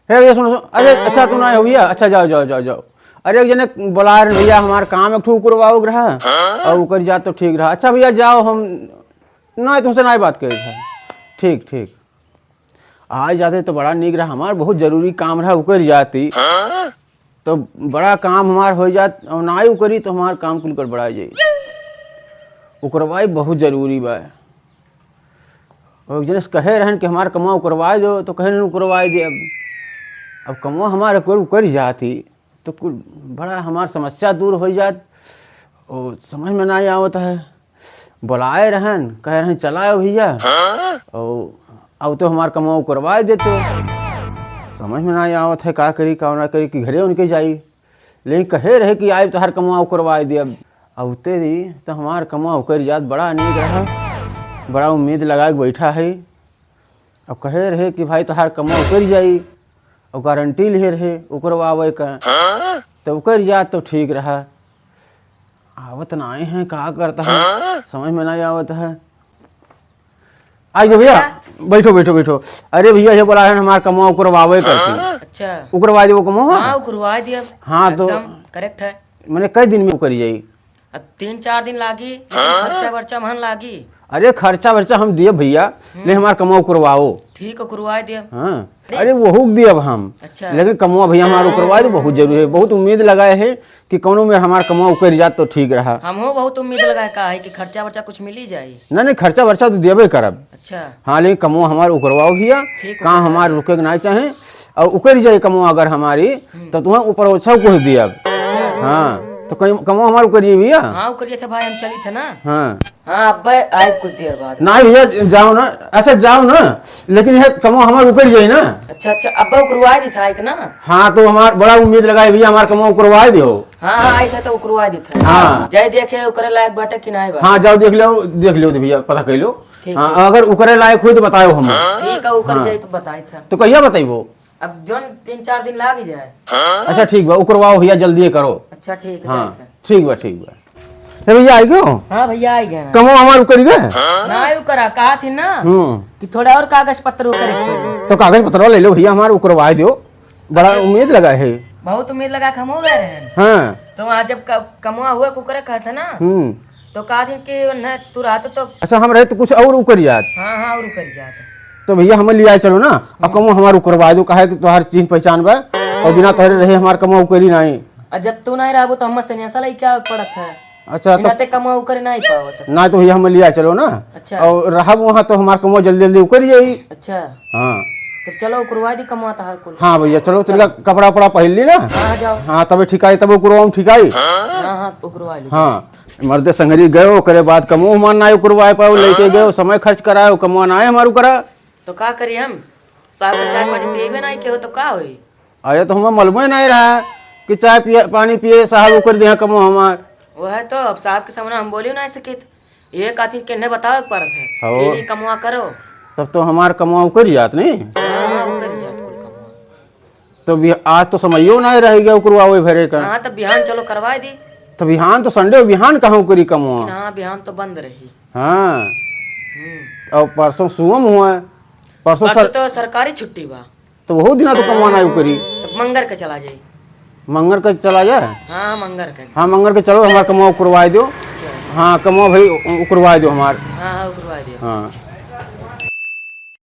हे भैया सुनो सुनो, अरे अच्छा तू ना हो भैया, अच्छा जाओ जाओ जाओ जाओ। अरे एक जने बोला रहे भैया हमारा काम एक ठू करवाओ रहा और उकर जा तो ठीक रहा। अच्छा भैया जाओ, हम ना तुमसे ना बात करी था। ठीक ठीक, आज जाते तो बड़ा नीक रहा, हमार बहुत जरूरी काम रहा, उकर जाती तो बड़ा काम हमार हो जात, और ना ही उकरी तो हमार काम कुल गड़बड़ा जाई। उकरवाई बहुत जरूरी बा। और एक जने से कहे रहन कि हमार कमा उकरवाए दो, तो कहे उकरवाए दे। अब कमवा हमारे उकर जाती तो कुल बड़ा हमार समस्या दूर हो जात, और समझ में नहीं आवत है। बुलाए रहन, कहे रहन चलाओ भैया, और अब तो हमार कमा उकरवाए देते। समझ में नहीं आवत है का करी का ना करी, कि घरे उनके जाई। लेकिन कहे रहे कि आए तो हर कमा उकरवाए दे। अब अवते दी तो हमार कमा उकर जात, बड़ा नीक रहा, बड़ा उम्मीद लगा के बैठा है। अब कहे रहे कि भाई तोहार कमा उकर जाई, और गारंटी ले रहे उकरवावे का, तो उकर जात तो ठीक रहा। आवत नाए हैं, का करता है समझ में नहीं आवत है। आइए भैया, बैठो बैठो बैठो। अरे भैया ये बोला है हमार कमा उकरवावे करती। अच्छा, उकरवा दे वो कमा। हाँ उकरवा दिया। हाँ तो करेक्ट है। मैंने कई दिन में उकरी जाई? अब 3-4 दिन लागी, लेकिन खर्चा वर्चा महन लागी। अरे खर्चा वर्चा हम दिए भैया, ले हमार कमा उकरवाओ। ठीक है उकरवा दिया। हाँ अरे वो दिए अब हम। अच्छा, लेकिन कमुआ भैया हमारा उकरवाए तो बहुत जरूरी है। बहुत उम्मीद लगाए है कि कौनो में हमारा कमुआ उकर जात तो ठीक रहा। हम हो बहुत उम्मीद लगाए का है कि खर्चा वर्चा कुछ मिल ही जाए। नहीं खर्चा वर्चा तो देवे करब। अच्छा, हाँ लेकिन कमुआ हमारा उकरवाओ भैया, कहाँ हमारे रुके नहीं चाहे, और उकर जाए कमुआ अगर हमारी तो तुम्हें ऊपर अच्छा कुछ दिया। हाँ तो कहीं कमुआ हमारा उकरिए भैया। हाँ उकरिए थे भाई, हम चली थे ना। हाँ हाँ अब आए कुछ देर बाद। ना भैया जाओ ना, अच्छा जाओ ना, लेकिन यह कमुआ हमारा उकर जाए ना। अच्छा अच्छा, अब उकरवा दी था एक ना। हाँ तो हमारा बड़ा उम्मीद लगाए भैया हमारा कमुआ उकरवाए दियो। हाँ हाँ आए थे तो उकरवा दी था। हाँ जाए देखे उकरे लायक बाटे कि नहीं बा। हाँ जाओ देख लो भैया, पता कर लो। ठीक हाँ अगर उकरे लायक हुई तो बताओ हम। ठीक है उकर जाए तो बताए था। तो कहिया बताइबो? अब जोन 3-4 दिन लाग जाए। अच्छा ठीक बा, उकरवाओ भैया जल्दी करो। अच्छा ठीक है। हाँ ठीक बा ठीक बा। हे भैया आई गयो? हाँ भैया आई गए ना। कमो हमार उकर गए? ना करा कहा थी ना कि थोड़ा और कागज पत्र करे। तो कागज पत्र ले लो भैया, हमार उकरवा दियो, बड़ा उम्मीद लगा है। बहुत उम्मीद लगा हम हो गए रहे। हाँ तो वहाँ जब कमुआ हुआ कुकरे कहा था ना, तो कहा थी कि तू रहा तो। अच्छा हम रहे तो कुछ और उकर जात। हाँ हाँ और उकर जात। तो भैया हमें ले आए चलो ना, और कमो हमार उकरवा दो, कहा कि तुम्हार चिन्ह पहचान बा, और बिना तोहरे रहे हमार कमो उकरी नहीं। और जब तू नहीं रहा तो हम सन्यासा लाई क्या पड़त है। अच्छा तो ते कमुआ उकर नहीं पावत ना, तो भैया हमें ले आए चलो ना। अच्छा, और रहा वहाँ तो हमार कमो जल्दी जल्दी उकर जाई। अच्छा हाँ तो चलो उकरवा दी कमुआ था कुल। हाँ भैया चलो, चलो कपड़ा वपड़ा पहन ली ना। हाँ जाओ। हाँ तब ठिकाई, तब उकरवा ठिकाई। हाँ हाँ उकरवा ली। हाँ मर्दे संगरी गयो, करे बाद कमो हमार ना उकरवाए पाओ, लेके गयो समय खर्च करायो, कमुआ ना हमारू करा। तो का करी हम साहब का चाय पानी पिएबे नहीं के हो तो का होई। अरे तो हमें मालूम ही नहीं रहा कि चाय पिए पानी पिए साहब उकर दे कमो हमार। वो है तो अब साहब के सामने हम बोलियो नहीं सके, ये काती केने बताओ पड़त है ये कमुआ करो, तब तो हमार कमुआ उकर जात नहीं। हाँ उकर जात कुल कमुआ। तो आज तो समझियो नहीं रह गया उकरवावे भरे का। हाँ तो बिहान चलो करवा दी। तो बिहान तो संडे, बिहान कहाँ उकरी कमुआ? हाँ बिहान तो बंद रही। हाँ और परसों सुगम हुआ है, परसों तो सरकारी छुट्टी बा, तो बहुत दिन तो कमुआ ना उकरी। तो मंगर के चला जाई। मंगर का चला जाए? हाँ मंगर के। हाँ मंगर के चलो, हमारा कमुआ उकरवा दो। हाँ कमुआ भाई उकरवा दो हमार। हाँ हाँ उकरवा दियो। हाँ